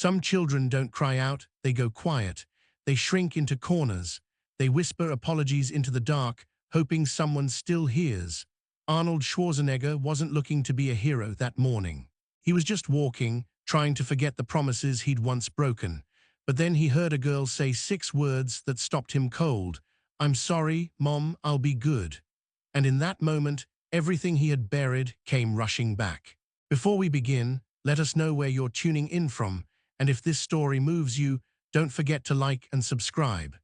Some children don't cry out, they go quiet. They shrink into corners. They whisper apologies into the dark, hoping someone still hears. Arnold Schwarzenegger wasn't looking to be a hero that morning. He was just walking, trying to forget the promises he'd once broken. But then he heard a girl say 6 words that stopped him cold. "I'm sorry, Mom, I'll be good." And in that moment, everything he had buried came rushing back. Before we begin, let us know where you're tuning in from, and if this story moves you, don't forget to like and subscribe.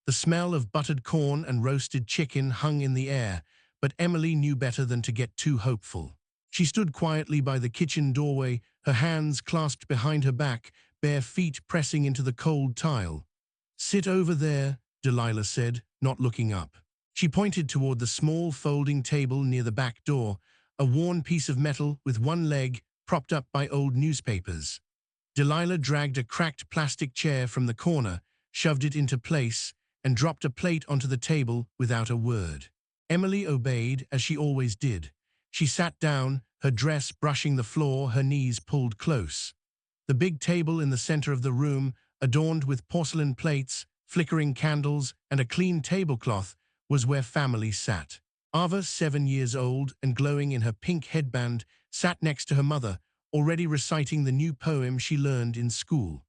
The smell of buttered corn and roasted chicken hung in the air, but Emily knew better than to get too hopeful. She stood quietly by the kitchen doorway, her hands clasped behind her back, bare feet pressing into the cold tile. "Sit over there," Delilah said, not looking up. She pointed toward the small folding table near the back door, a worn piece of metal with one leg propped up by old newspapers. Delilah dragged a cracked plastic chair from the corner, shoved it into place, and dropped a plate onto the table without a word. Emily obeyed, as she always did. She sat down, her dress brushing the floor, her knees pulled close. The big table in the center of the room, adorned with porcelain plates, flickering candles, and a clean tablecloth, was where family sat. Ava, 7 years old and glowing in her pink headband, sat next to her mother, already reciting the new poem she learned in school.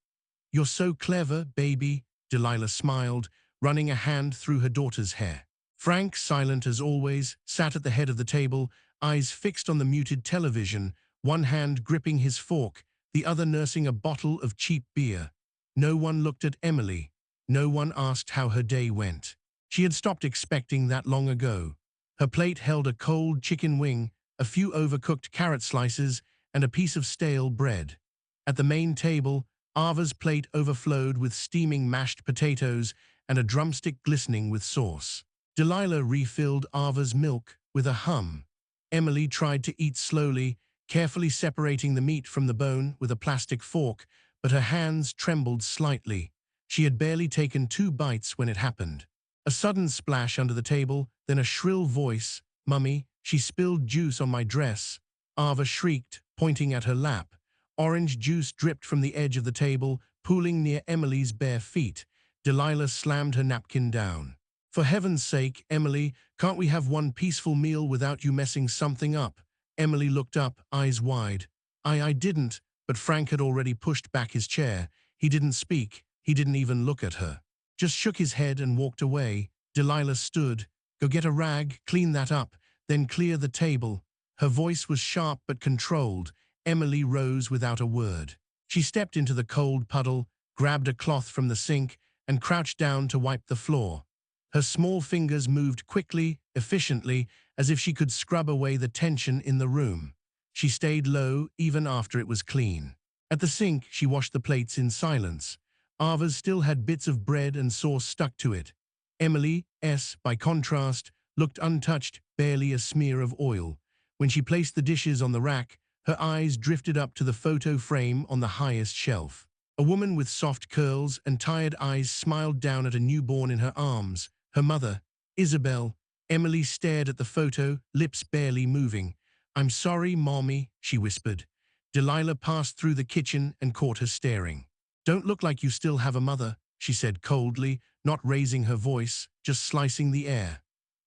"You're so clever, baby," Delilah smiled, running a hand through her daughter's hair. Frank, silent as always, sat at the head of the table, eyes fixed on the muted television, one hand gripping his fork, the other nursing a bottle of cheap beer. No one looked at Emily. No one asked how her day went. She had stopped expecting that long ago. Her plate held a cold chicken wing, a few overcooked carrot slices, and a piece of stale bread. At the main table, Ava's plate overflowed with steaming mashed potatoes and a drumstick glistening with sauce. Delilah refilled Ava's milk with a hum. Emily tried to eat slowly, carefully separating the meat from the bone with a plastic fork, but her hands trembled slightly. She had barely taken 2 bites when it happened. A sudden splash under the table, then a shrill voice, "Mummy, she spilled juice on my dress." Ava shrieked, pointing at her lap. Orange juice dripped from the edge of the table, pooling near Emily's bare feet. Delilah slammed her napkin down. "For heaven's sake, Emily, can't we have one peaceful meal without you messing something up?" Emily looked up, eyes wide. I didn't," but Frank had already pushed back his chair. He didn't speak. He didn't even look at her. Just shook his head and walked away. Delilah stood. "Go get a rag, clean that up, then clear the table." Her voice was sharp but controlled. Emily rose without a word. She stepped into the cold puddle, grabbed a cloth from the sink, and crouched down to wipe the floor. Her small fingers moved quickly, efficiently, as if she could scrub away the tension in the room. She stayed low even after it was clean. At the sink, she washed the plates in silence. Ava's still had bits of bread and sauce stuck to it. Emily's, by contrast, looked untouched, barely a smear of oil. When she placed the dishes on the rack, her eyes drifted up to the photo frame on the highest shelf. A woman with soft curls and tired eyes smiled down at a newborn in her arms. Her mother, Isabel. Emily stared at the photo, lips barely moving. "I'm sorry, Mommy," she whispered. Delilah passed through the kitchen and caught her staring. "Don't look like you still have a mother," she said coldly, not raising her voice, just slicing the air.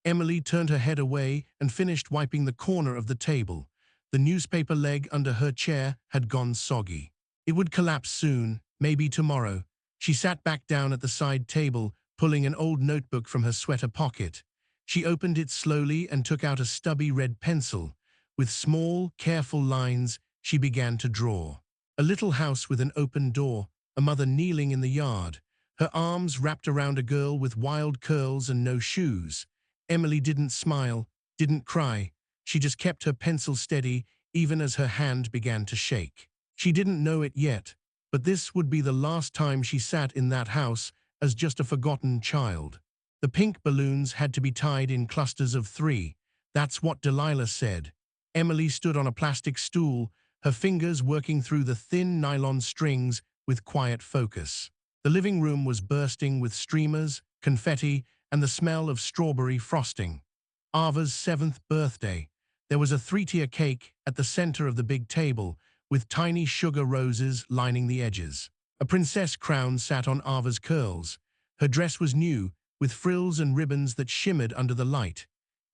Emily turned her head away and finished wiping the corner of the table. The newspaper leg under her chair had gone soggy. It would collapse soon, maybe tomorrow. She sat back down at the side table, pulling an old notebook from her sweater pocket. She opened it slowly and took out a stubby red pencil. With small, careful lines, she began to draw. A little house with an open door, a mother kneeling in the yard, her arms wrapped around a girl with wild curls and no shoes. Emily didn't smile, didn't cry. She just kept her pencil steady, even as her hand began to shake. She didn't know it yet, but this would be the last time she sat in that house as just a forgotten child. The pink balloons had to be tied in clusters of 3. That's what Delilah said. Emily stood on a plastic stool, her fingers working through the thin nylon strings with quiet focus. The living room was bursting with streamers, confetti, and the smell of strawberry frosting. Ava's 7th birthday. There was a 3-tier cake at the center of the big table, with tiny sugar roses lining the edges. A princess crown sat on Ava's curls. Her dress was new, with frills and ribbons that shimmered under the light.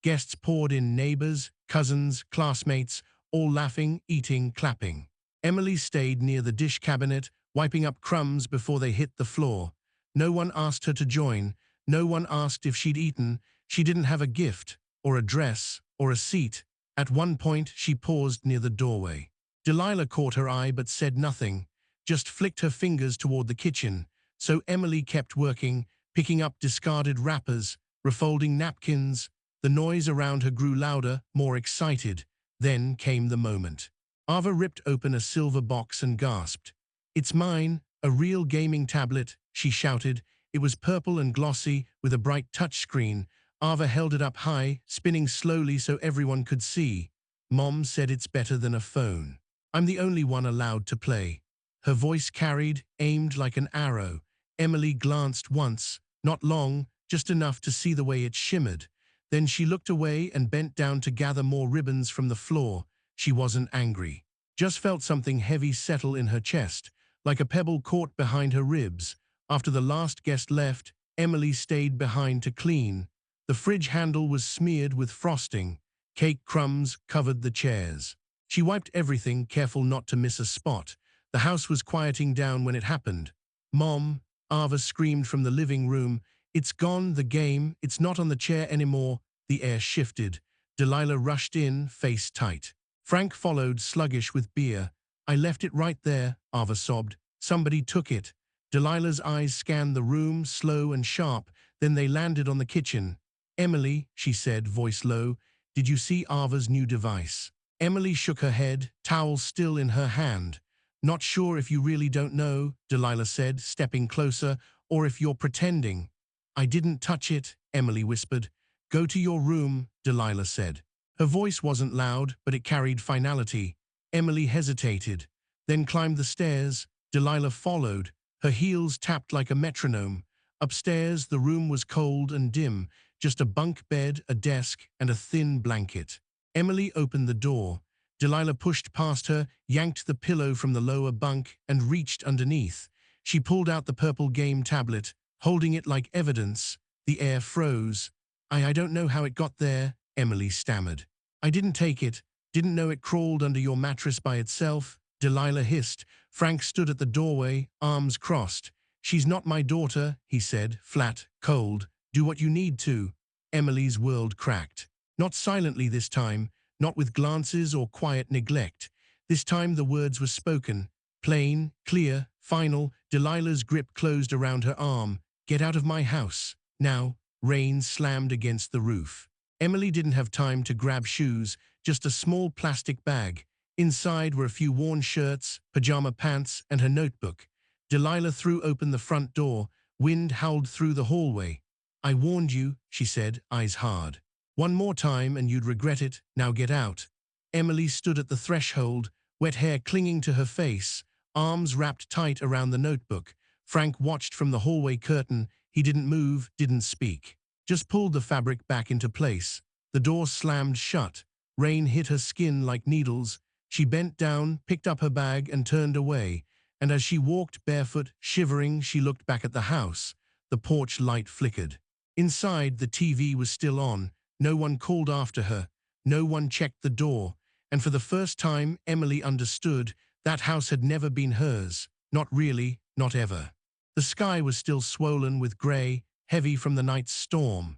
Guests poured in, neighbors, cousins, classmates, all laughing, eating, clapping. Emily stayed near the dish cabinet, wiping up crumbs before they hit the floor. No one asked her to join. No one asked if she'd eaten. She didn't have a gift, or a dress, or a seat. At one point, she paused near the doorway. Delilah caught her eye but said nothing, just flicked her fingers toward the kitchen. So Emily kept working, picking up discarded wrappers, refolding napkins. The noise around her grew louder, more excited. Then came the moment. Ava ripped open a silver box and gasped. "It's mine, a real gaming tablet," she shouted. It was purple and glossy, with a bright touchscreen. Ava held it up high, spinning slowly so everyone could see. "Mom said it's better than a phone. I'm the only one allowed to play." Her voice carried, aimed like an arrow. Emily glanced once, not long, just enough to see the way it shimmered. Then she looked away and bent down to gather more ribbons from the floor. She wasn't angry. Just felt something heavy settle in her chest, like a pebble caught behind her ribs. After the last guest left, Emily stayed behind to clean. The fridge handle was smeared with frosting. Cake crumbs covered the chairs. She wiped everything, careful not to miss a spot. The house was quieting down when it happened. "Mom," Ava screamed from the living room. "It's gone, the game. It's not on the chair anymore." The air shifted. Delilah rushed in, face tight. Frank followed, sluggish with beer. "I left it right there," Ava sobbed. "Somebody took it." Delilah's eyes scanned the room, slow and sharp. Then they landed on the kitchen. "Emily," she said, voice low, "did you see Ava's new device?" Emily shook her head, towel still in her hand. "Not sure if you really don't know," Delilah said, stepping closer, "or if you're pretending." "I didn't touch it," Emily whispered. "Go to your room," Delilah said. Her voice wasn't loud, but it carried finality. Emily hesitated, then climbed the stairs. Delilah followed. Her heels tapped like a metronome. Upstairs, the room was cold and dim, just a bunk bed, a desk, and a thin blanket. Emily opened the door. Delilah pushed past her, yanked the pillow from the lower bunk, and reached underneath. She pulled out the purple game tablet, holding it like evidence. The air froze. I don't know how it got there," Emily stammered. "I didn't take it. Didn't know it crawled under your mattress by itself," Delilah hissed. Frank stood at the doorway, arms crossed. "She's not my daughter," he said, flat, cold. "Do what you need to." Emily's world cracked. Not silently this time, not with glances or quiet neglect. This time the words were spoken. Plain, clear, final. Delilah's grip closed around her arm. "Get out of my house. Now." Rain slammed against the roof. Emily didn't have time to grab shoes, just a small plastic bag. Inside were a few worn shirts, pajama pants, and her notebook. Delilah threw open the front door. Wind howled through the hallway. "I warned you," she said, eyes hard. "One more time and you'd regret it. Now get out." Emily stood at the threshold, wet hair clinging to her face, arms wrapped tight around the notebook. Frank watched from the hallway curtain. He didn't move, didn't speak. Just pulled the fabric back into place. The door slammed shut. Rain hit her skin like needles. She bent down, picked up her bag, and turned away. And as she walked barefoot, shivering, she looked back at the house. The porch light flickered. Inside, the TV was still on. No one called after her. No one checked the door. And for the first time, Emily understood that house had never been hers. Not really, not ever. The sky was still swollen with gray, heavy from the night's storm.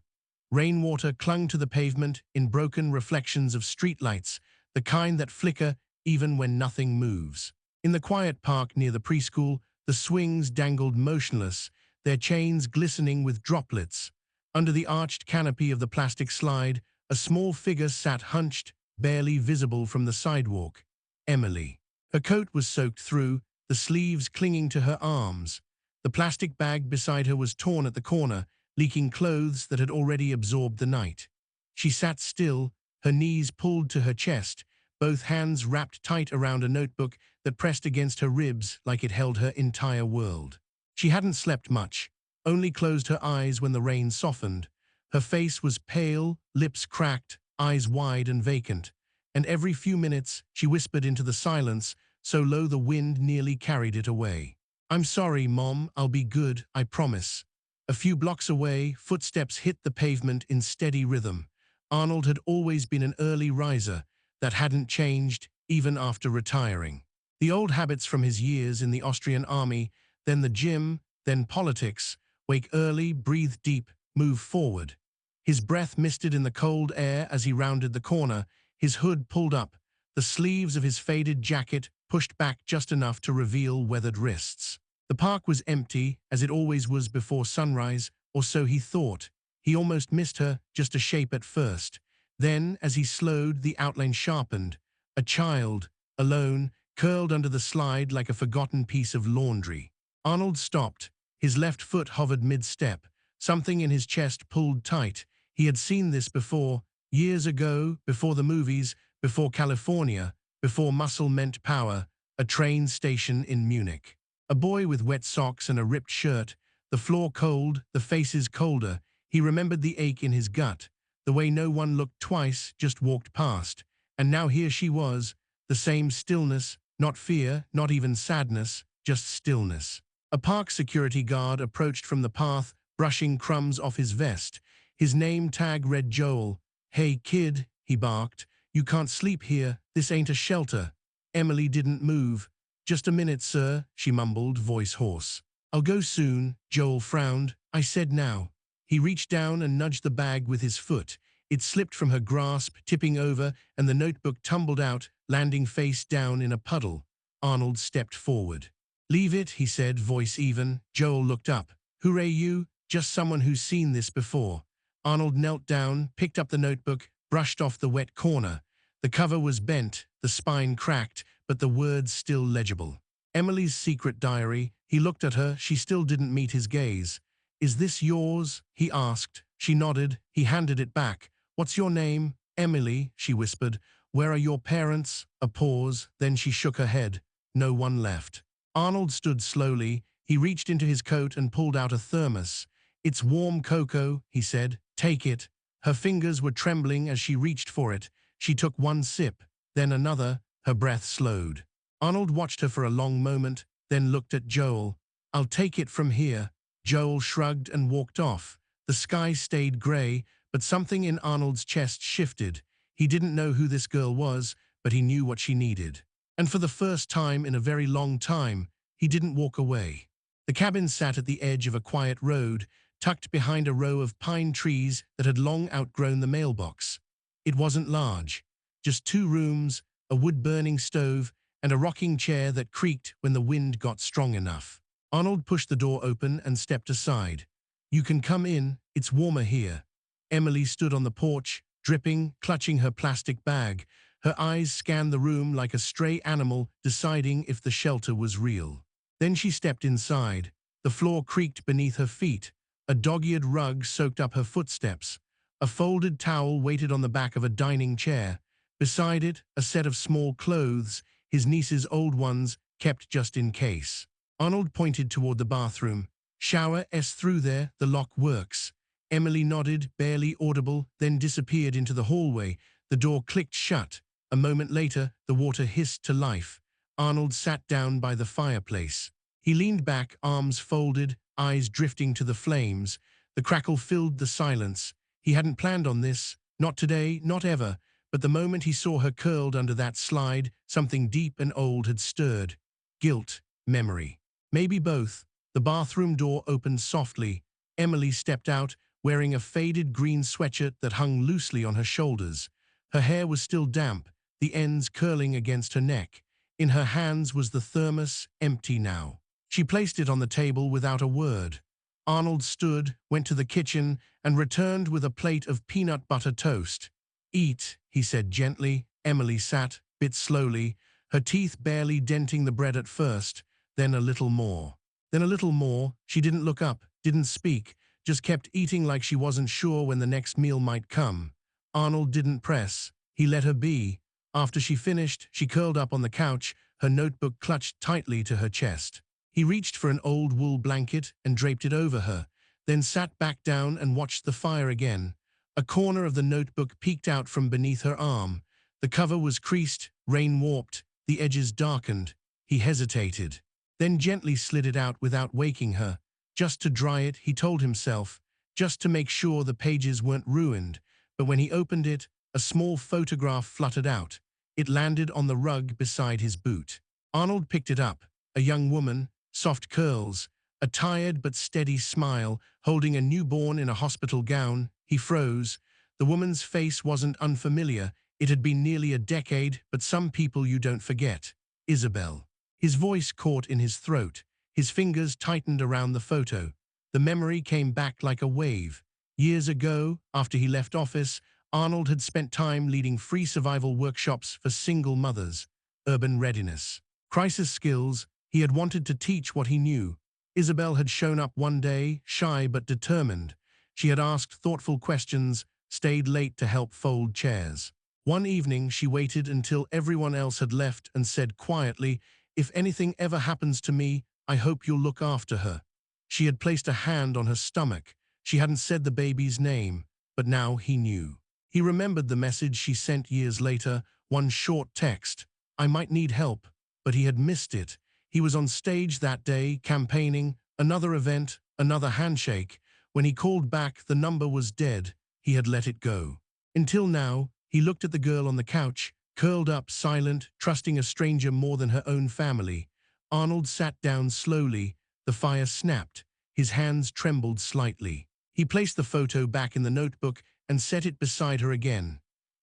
Rainwater clung to the pavement in broken reflections of streetlights, the kind that flicker even when nothing moves. In the quiet park near the preschool, the swings dangled motionless, their chains glistening with droplets. Under the arched canopy of the plastic slide, a small figure sat hunched, barely visible from the sidewalk. Emily. Her coat was soaked through, the sleeves clinging to her arms. The plastic bag beside her was torn at the corner, leaking clothes that had already absorbed the night. She sat still, her knees pulled to her chest, both hands wrapped tight around a notebook that pressed against her ribs like it held her entire world. She hadn't slept much, only closed her eyes when the rain softened. Her face was pale, lips cracked, eyes wide and vacant. And every few minutes, she whispered into the silence, so low the wind nearly carried it away. "I'm sorry, Mom, I'll be good, I promise." A few blocks away, footsteps hit the pavement in steady rhythm. Arnold had always been an early riser that hadn't changed even after retiring. The old habits from his years in the Austrian army, then the gym, then politics: wake early, breathe deep, move forward. His breath misted in the cold air as he rounded the corner, his hood pulled up, the sleeves of his faded jacket pushed back just enough to reveal weathered wrists. The park was empty, as it always was before sunrise, or so he thought. He almost missed her, just a shape at first. Then, as he slowed, the outline sharpened. A child, alone, curled under the slide like a forgotten piece of laundry. Arnold stopped. His left foot hovered mid-step. Something in his chest pulled tight. He had seen this before, years ago, before the movies, before California, before muscle meant power, a train station in Munich. A boy with wet socks and a ripped shirt, the floor cold, the faces colder. He remembered the ache in his gut, the way no one looked twice, just walked past. And now here she was, the same stillness, not fear, not even sadness, just stillness. A park security guard approached from the path, brushing crumbs off his vest. His name tag read Joel. "Hey, kid," he barked, "you can't sleep here, this ain't a shelter." Emily didn't move. "Just a minute, sir," she mumbled, voice hoarse. "I'll go soon," Joel frowned. "I said now." He reached down and nudged the bag with his foot. It slipped from her grasp, tipping over, and the notebook tumbled out, landing face down in a puddle. Arnold stepped forward. "Leave it," he said, voice even. Joel looked up. "Who are you?" "Just someone who's seen this before." Arnold knelt down, picked up the notebook, brushed off the wet corner. The cover was bent, the spine cracked, but the words still legible. Emily's secret diary. He looked at her. She still didn't meet his gaze. "Is this yours?" he asked. She nodded. He handed it back. "What's your name?" "Emily," she whispered. "Where are your parents?" A pause, then she shook her head. "No one left." Arnold stood slowly. He reached into his coat and pulled out a thermos. "It's warm cocoa," he said. "Take it." Her fingers were trembling as she reached for it. She took one sip, then another. Her breath slowed. Arnold watched her for a long moment, then looked at Joel. "I'll take it from here." Joel shrugged and walked off. The sky stayed gray, but something in Arnold's chest shifted. He didn't know who this girl was, but he knew what she needed. And for the first time in a very long time, he didn't walk away. The cabin sat at the edge of a quiet road, tucked behind a row of pine trees that had long outgrown the mailbox. It wasn't large, just 2 rooms, a wood-burning stove, and a rocking chair that creaked when the wind got strong enough. Arnold pushed the door open and stepped aside. "You can come in, it's warmer here." Emily stood on the porch, dripping, clutching her plastic bag. Her eyes scanned the room like a stray animal, deciding if the shelter was real. Then she stepped inside. The floor creaked beneath her feet. A dog-eared rug soaked up her footsteps. A folded towel waited on the back of a dining chair. Beside it, a set of small clothes, his niece's old ones, kept just in case. Arnold pointed toward the bathroom. "Shower S through there, the lock works." Emily nodded, barely audible, then disappeared into the hallway. The door clicked shut. A moment later, the water hissed to life. Arnold sat down by the fireplace. He leaned back, arms folded, eyes drifting to the flames. The crackle filled the silence. He hadn't planned on this, not today, not ever, but the moment he saw her curled under that slide, something deep and old had stirred. Guilt, memory. Maybe both. The bathroom door opened softly. Emily stepped out, wearing a faded green sweatshirt that hung loosely on her shoulders. Her hair was still damp, the ends curling against her neck. In her hands was the thermos, empty now. She placed it on the table without a word. Arnold stood, went to the kitchen, and returned with a plate of peanut butter toast. "Eat," he said gently. Emily sat, bit slowly, her teeth barely denting the bread at first, then a little more. Then a little more. She didn't look up, didn't speak, just kept eating like she wasn't sure when the next meal might come. Arnold didn't press. He let her be. After she finished, she curled up on the couch, her notebook clutched tightly to her chest. He reached for an old wool blanket and draped it over her, then sat back down and watched the fire again. A corner of the notebook peeked out from beneath her arm. The cover was creased, rain-warped. The edges darkened. He hesitated, then gently slid it out without waking her. Just to dry it, he told himself, just to make sure the pages weren't ruined. But when he opened it, a small photograph fluttered out. It landed on the rug beside his boot. Arnold picked it up. A young woman, soft curls, a tired but steady smile, holding a newborn in a hospital gown. He froze. The woman's face wasn't unfamiliar. It had been nearly a decade, but some people you don't forget. Isabel. His voice caught in his throat. His fingers tightened around the photo. The memory came back like a wave. Years ago, after he left office, Arnold had spent time leading free survival workshops for single mothers. Urban readiness, crisis skills. He had wanted to teach what he knew. Isabel had shown up one day, shy but determined. She had asked thoughtful questions, stayed late to help fold chairs. One evening, she waited until everyone else had left and said quietly, "If anything ever happens to me, I hope you'll look after her." She had placed a hand on her stomach. She hadn't said the baby's name, but now he knew. He remembered the message she sent years later, one short text. "I might need help," but he had missed it. He was on stage that day, campaigning, another event, another handshake. When he called back, the number was dead. He had let it go. Until now, he looked at the girl on the couch, curled up, silent, trusting a stranger more than her own family. Arnold sat down slowly. The fire snapped. His hands trembled slightly. He placed the photo back in the notebook and set it beside her again.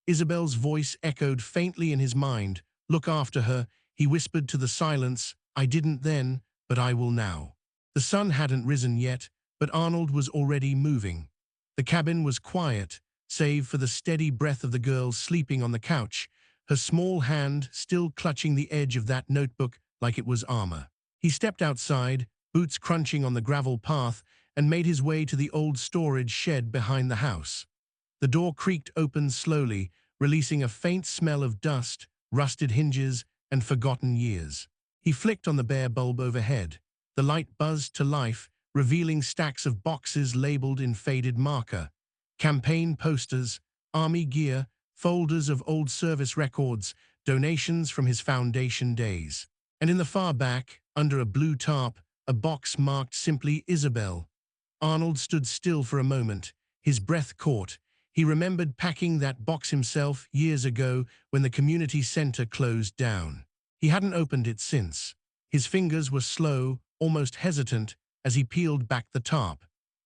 Isabel's voice echoed faintly in his mind. "Look after her," he whispered to the silence. "I didn't then, but I will now." The sun hadn't risen yet, but Arnold was already moving. The cabin was quiet, save for the steady breath of the girl sleeping on the couch, her small hand still clutching the edge of that notebook like it was armor. He stepped outside, boots crunching on the gravel path, and made his way to the old storage shed behind the house. The door creaked open slowly, releasing a faint smell of dust, rusted hinges, and forgotten years. He flicked on the bare bulb overhead. The light buzzed to life, revealing stacks of boxes labeled in faded marker. Campaign posters, army gear, folders of old service records, donations from his foundation days. And in the far back, under a blue tarp, a box marked simply Isabel. Arnold stood still for a moment, his breath caught. He remembered packing that box himself years ago when the community center closed down. He hadn't opened it since. His fingers were slow, almost hesitant, as he peeled back the tarp.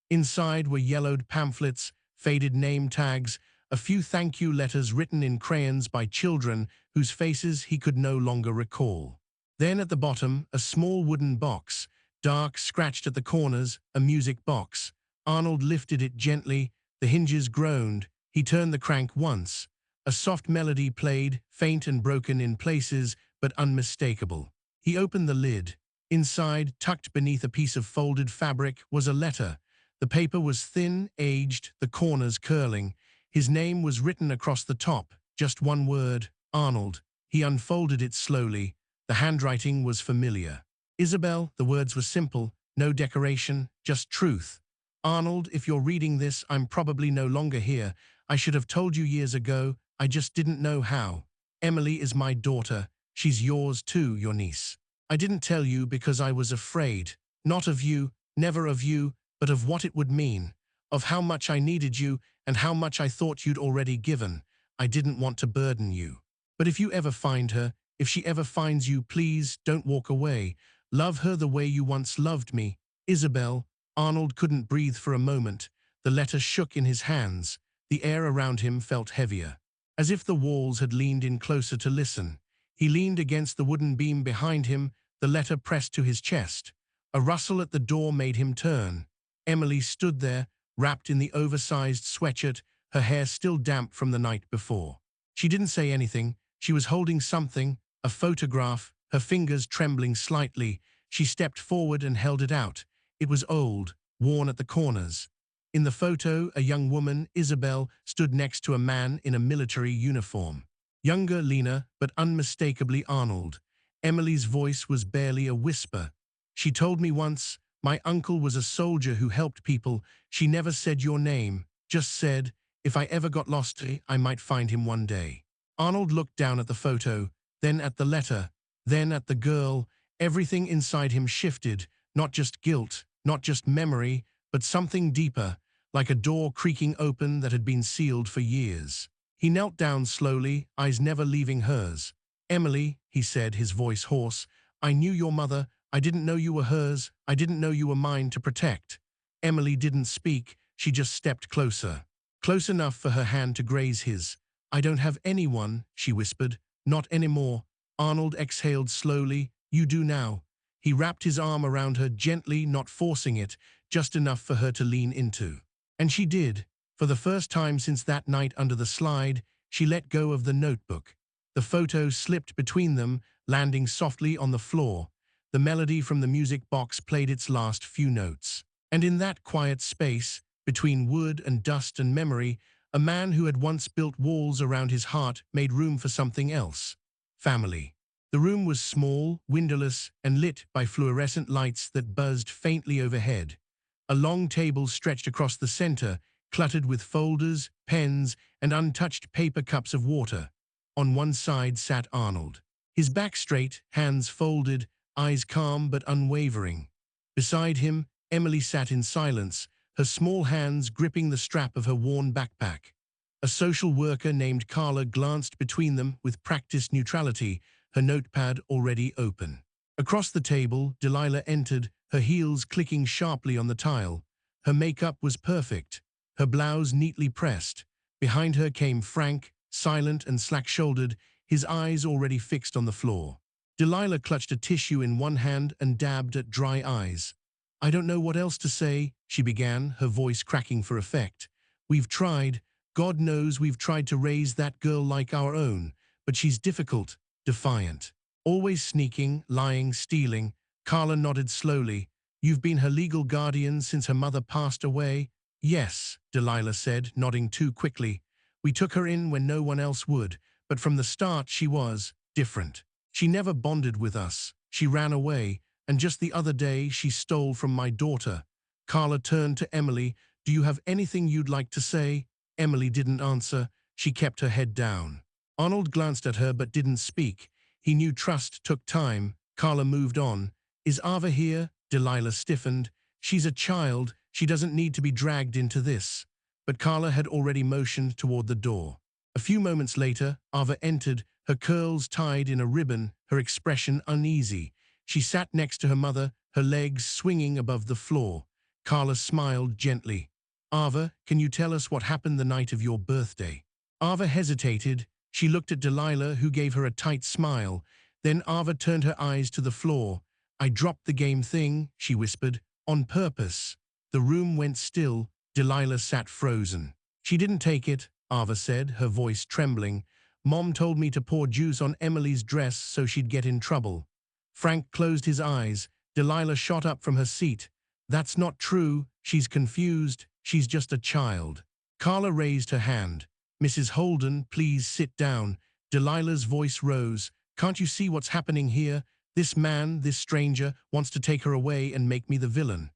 Inside were yellowed pamphlets, faded name tags, a few thank you letters written in crayons by children whose faces he could no longer recall. Then at the bottom, a small wooden box, dark, scratched at the corners, a music box. Arnold lifted it gently. The hinges groaned. He turned the crank once. A soft melody played, faint and broken in places, but unmistakable. He opened the lid. Inside, tucked beneath a piece of folded fabric, was a letter. The paper was thin, aged, the corners curling. His name was written across the top, just one word, Arnold. He unfolded it slowly. The handwriting was familiar. Isabel, the words were simple, no decoration, just truth. "Arnold, if you're reading this, I'm probably no longer here. I should have told you years ago. I just didn't know how. Emily is my daughter. She's yours too, your niece. I didn't tell you because I was afraid. Not of you, never of you, but of what it would mean. Of how much I needed you and how much I thought you'd already given. I didn't want to burden you. But if you ever find her, if she ever finds you, please don't walk away. Love her the way you once loved me. Isabel." Arnold couldn't breathe for a moment. The letter shook in his hands. The air around him felt heavier, as if the walls had leaned in closer to listen. He leaned against the wooden beam behind him, the letter pressed to his chest. A rustle at the door made him turn. Emily stood there, wrapped in the oversized sweatshirt, her hair still damp from the night before. She didn't say anything. She was holding something, a photograph, her fingers trembling slightly. She stepped forward and held it out. It was old, worn at the corners. In the photo, a young woman, Isabel, stood next to a man in a military uniform. Younger, leaner, but unmistakably Arnold. Emily's voice was barely a whisper. "She told me once, my uncle was a soldier who helped people. She never said your name, just said, if I ever got lost, I might find him one day." Arnold looked down at the photo, then at the letter. Then at the girl, everything inside him shifted, not just guilt, not just memory, but something deeper, like a door creaking open that had been sealed for years. He knelt down slowly, eyes never leaving hers. "Emily," he said, his voice hoarse, "I knew your mother. I didn't know you were hers. I didn't know you were mine to protect." Emily didn't speak. She just stepped closer. Close enough for her hand to graze his. "I don't have anyone," she whispered. "Not anymore." Arnold exhaled slowly. "You do now." He wrapped his arm around her gently, not forcing it, just enough for her to lean into. And she did. For the first time since that night under the slide, she let go of the notebook. The photo slipped between them, landing softly on the floor. The melody from the music box played its last few notes. And in that quiet space, between wood and dust and memory, a man who had once built walls around his heart made room for something else. Family. The room was small, windowless, and lit by fluorescent lights that buzzed faintly overhead. A long table stretched across the center, cluttered with folders, pens, and untouched paper cups of water. On one side sat Arnold. His back straight, hands folded, eyes calm but unwavering. Beside him, Emily sat in silence, her small hands gripping the strap of her worn backpack. A social worker named Carla glanced between them with practiced neutrality, her notepad already open. Across the table, Delilah entered, her heels clicking sharply on the tile. Her makeup was perfect, her blouse neatly pressed. Behind her came Frank, silent and slack-shouldered, his eyes already fixed on the floor. Delilah clutched a tissue in one hand and dabbed at dry eyes. "I don't know what else to say," she began, her voice cracking for effect. "We've tried. God knows we've tried to raise that girl like our own, but she's difficult, defiant. Always sneaking, lying, stealing." Carla nodded slowly. "You've been her legal guardian since her mother passed away?" "Yes," Delilah said, nodding too quickly. "We took her in when no one else would, but from the start she was different. She never bonded with us. She ran away, and just the other day she stole from my daughter." Carla turned to Emily. "Do you have anything you'd like to say?" Emily didn't answer. She kept her head down. Arnold glanced at her but didn't speak. He knew trust took time. Carla moved on. "Is Ava here?" Delilah stiffened. "She's a child. She doesn't need to be dragged into this." But Carla had already motioned toward the door. A few moments later, Ava entered, her curls tied in a ribbon, her expression uneasy. She sat next to her mother, her legs swinging above the floor. Carla smiled gently. "Ava, can you tell us what happened the night of your birthday?" Ava hesitated. She looked at Delilah, who gave her a tight smile. Then Ava turned her eyes to the floor. "I dropped the game thing," she whispered, "on purpose." The room went still. Delilah sat frozen. "She didn't take it," Ava said, her voice trembling. "Mom told me to pour juice on Emily's dress so she'd get in trouble." Frank closed his eyes. Delilah shot up from her seat. "That's not true. She's confused. She's just a child." Carla raised her hand. "Mrs. Holden, please sit down." Delilah's voice rose. "Can't you see what's happening here? This man, this stranger, wants to take her away and make me the villain."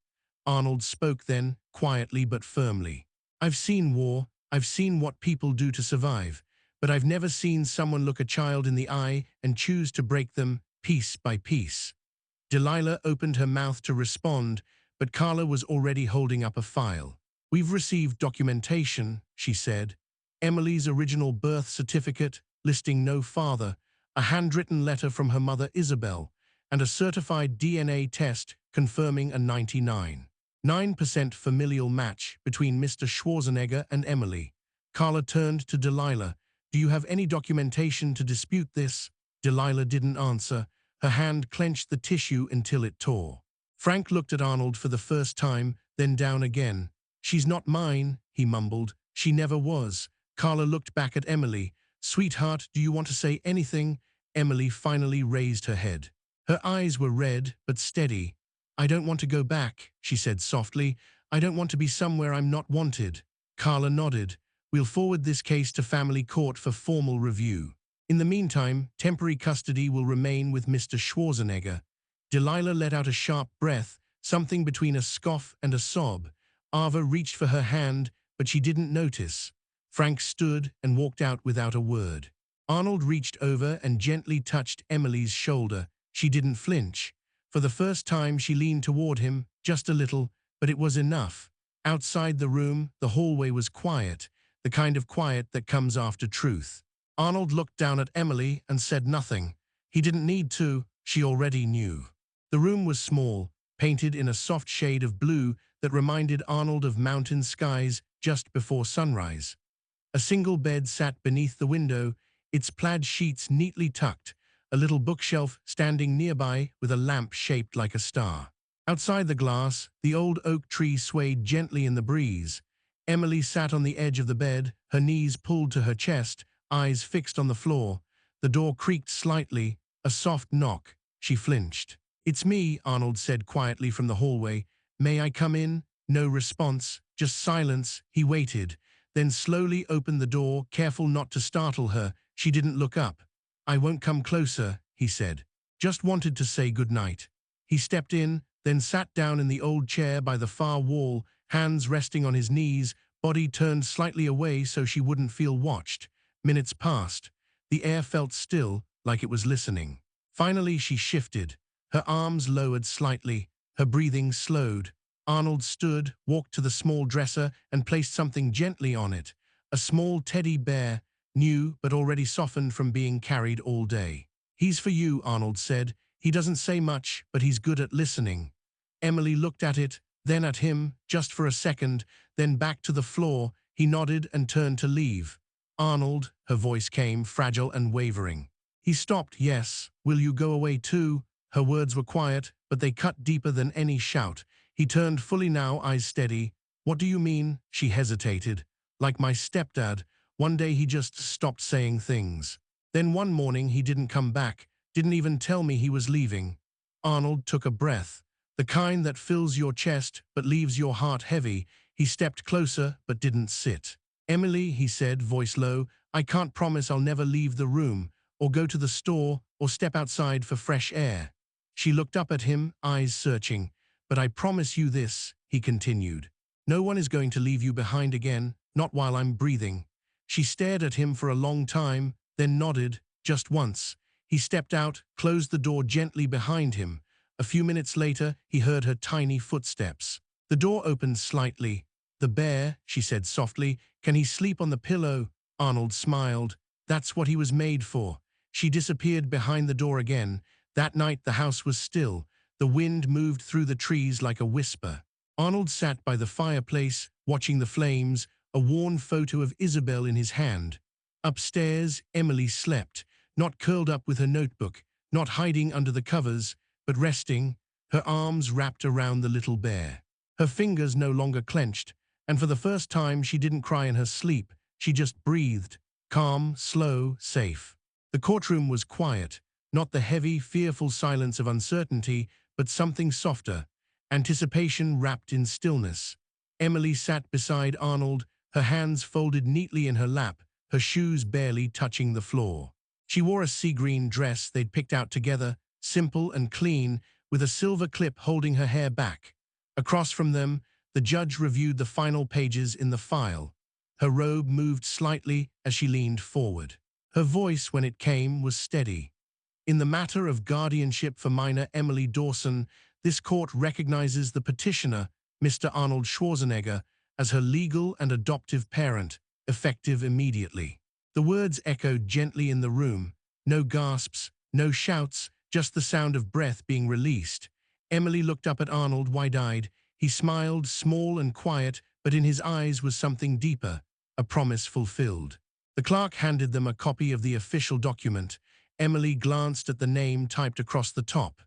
Arnold spoke then, quietly but firmly. "I've seen war. I've seen what people do to survive. But I've never seen someone look a child in the eye and choose to break them piece by piece." Delilah opened her mouth to respond, but Carla was already holding up a file. "We've received documentation," she said. "Emily's original birth certificate, listing no father, a handwritten letter from her mother Isabel, and a certified DNA test confirming a 99.9% familial match between Mr. Schwarzenegger and Emily." Carla turned to Delilah. "Do you have any documentation to dispute this?" Delilah didn't answer. Her hand clenched the tissue until it tore. Frank looked at Arnold for the first time, then down again. "She's not mine," he mumbled. "She never was." Carla looked back at Emily. "Sweetheart, do you want to say anything?" Emily finally raised her head. Her eyes were red, but steady. "I don't want to go back," she said softly. "I don't want to be somewhere I'm not wanted." Carla nodded. "We'll forward this case to family court for formal review. In the meantime, temporary custody will remain with Mr. Schwarzenegger." Delilah let out a sharp breath, something between a scoff and a sob. Ava reached for her hand, but she didn't notice. Frank stood and walked out without a word. Arnold reached over and gently touched Emily's shoulder. She didn't flinch. For the first time, she leaned toward him, just a little, but it was enough. Outside the room, the hallway was quiet, the kind of quiet that comes after truth. Arnold looked down at Emily and said nothing. He didn't need to, she already knew. The room was small, painted in a soft shade of blue that reminded Arnold of mountain skies just before sunrise. A single bed sat beneath the window, its plaid sheets neatly tucked, a little bookshelf standing nearby with a lamp shaped like a star. Outside the glass, the old oak tree swayed gently in the breeze. Emily sat on the edge of the bed, her knees pulled to her chest, eyes fixed on the floor. The door creaked slightly, a soft knock. She flinched. "It's me," Arnold said quietly from the hallway. "May I come in?" No response, just silence. He waited, then slowly opened the door, careful not to startle her. She didn't look up. "I won't come closer," he said. "Just wanted to say goodnight." He stepped in, then sat down in the old chair by the far wall, hands resting on his knees, body turned slightly away so she wouldn't feel watched. Minutes passed. The air felt still, like it was listening. Finally, she shifted. Her arms lowered slightly. Her breathing slowed. Arnold stood, walked to the small dresser, and placed something gently on it. A small teddy bear, new but already softened from being carried all day. "He's for you," Arnold said. "He doesn't say much, but he's good at listening." Emily looked at it, then at him, just for a second, then back to the floor. He nodded and turned to leave. "Arnold," her voice came, fragile and wavering. He stopped. "Yes. Will you go away too?" Her words were quiet, but they cut deeper than any shout. He turned fully now, eyes steady. "What do you mean?" She hesitated. "Like my stepdad. One day he just stopped saying things. Then one morning he didn't come back, didn't even tell me he was leaving." Arnold took a breath. The kind that fills your chest but leaves your heart heavy. He stepped closer but didn't sit. "Emily," he said, voice low, "I can't promise I'll never leave the room, or go to the store, or step outside for fresh air." She looked up at him, eyes searching. "But I promise you this," he continued. "No one is going to leave you behind again, not while I'm breathing." She stared at him for a long time, then nodded, just once. He stepped out, closed the door gently behind him. A few minutes later, he heard her tiny footsteps. The door opened slightly. "The bear," she said softly. "Can he sleep on the pillow?" Arnold smiled. That's what he was made for. She disappeared behind the door again. That night the house was still. The wind moved through the trees like a whisper. Arnold sat by the fireplace, watching the flames, a worn photo of Isabel in his hand. Upstairs, Emily slept, not curled up with her notebook, not hiding under the covers, but resting, her arms wrapped around the little bear. Her fingers no longer clenched, and for the first time she didn't cry in her sleep, she just breathed, calm, slow, safe. The courtroom was quiet, not the heavy, fearful silence of uncertainty, but something softer, anticipation wrapped in stillness. Emily sat beside Arnold, her hands folded neatly in her lap, her shoes barely touching the floor. She wore a sea-green dress they'd picked out together, simple and clean, with a silver clip holding her hair back. Across from them, the judge reviewed the final pages in the file. Her robe moved slightly as she leaned forward. Her voice, when it came, was steady. "In the matter of guardianship for minor Emily Dawson, this court recognizes the petitioner, Mr. Arnold Schwarzenegger, as her legal and adoptive parent, effective immediately." The words echoed gently in the room. No gasps, no shouts, just the sound of breath being released. Emily looked up at Arnold, wide-eyed. He smiled, small and quiet, but in his eyes was something deeper, a promise fulfilled. The clerk handed them a copy of the official document. Emily glanced at the name typed across the top.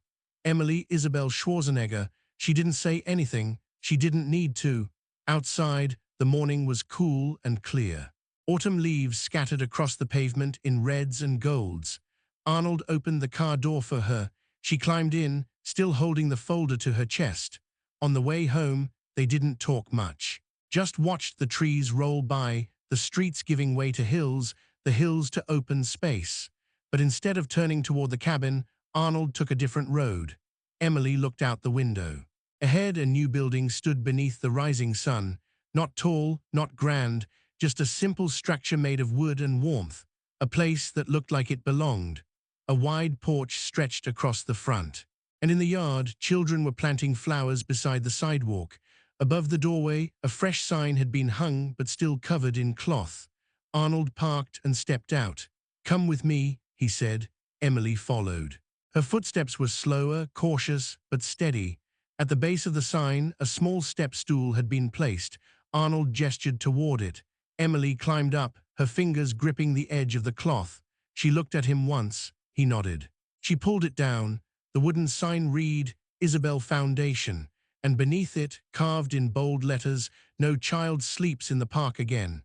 Emily Isabel Schwarzenegger. She didn't say anything. She didn't need to. Outside, the morning was cool and clear. Autumn leaves scattered across the pavement in reds and golds. Arnold opened the car door for her. She climbed in, still holding the folder to her chest. On the way home, they didn't talk much. Just watched the trees roll by, the streets giving way to hills, the hills to open space. But instead of turning toward the cabin, Arnold took a different road. Emily looked out the window. Ahead, a new building stood beneath the rising sun. Not tall, not grand, just a simple structure made of wood and warmth. a place that looked like it belonged. A wide porch stretched across the front. And in the yard, children were planting flowers beside the sidewalk. Above the doorway, a fresh sign had been hung but still covered in cloth. Arnold parked and stepped out. "Come with me," he said. Emily followed. Her footsteps were slower, cautious, but steady. At the base of the sign, a small step stool had been placed. Arnold gestured toward it. Emily climbed up, her fingers gripping the edge of the cloth. She looked at him once. He nodded. She pulled it down. The wooden sign read, "Isabel Foundation," and beneath it, carved in bold letters, "No child sleeps in the park again."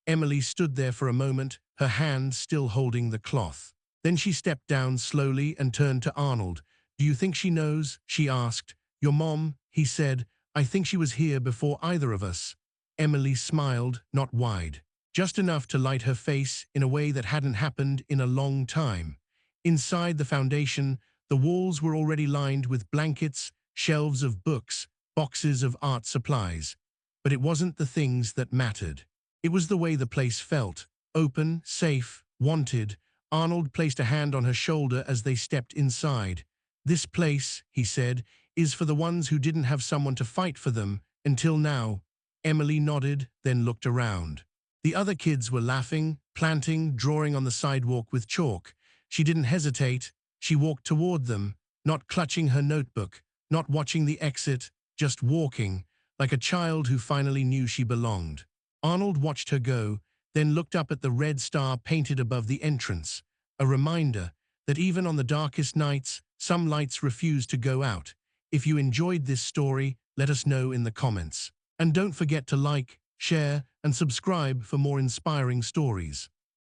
Emily stood there for a moment, her hand still holding the cloth. Then she stepped down slowly and turned to Arnold. "Do you think she knows?" she asked. "Your mom," he said. "I think she was here before either of us." Emily smiled, not wide, just enough to light her face in a way that hadn't happened in a long time. Inside the foundation, the walls were already lined with blankets, shelves of books, boxes of art supplies. But it wasn't the things that mattered. It was the way the place felt, open, safe, wanted. Arnold placed a hand on her shoulder as they stepped inside. "This place," he said, "is for the ones who didn't have someone to fight for them, until now." Emily nodded, then looked around. The other kids were laughing, planting, drawing on the sidewalk with chalk. She didn't hesitate. She walked toward them, not clutching her notebook, not watching the exit, just walking, like a child who finally knew she belonged. Arnold watched her go, then looked up at the red star painted above the entrance, a reminder that even on the darkest nights, some lights refuse to go out. If you enjoyed this story, let us know in the comments. And don't forget to like, share, and subscribe for more inspiring stories.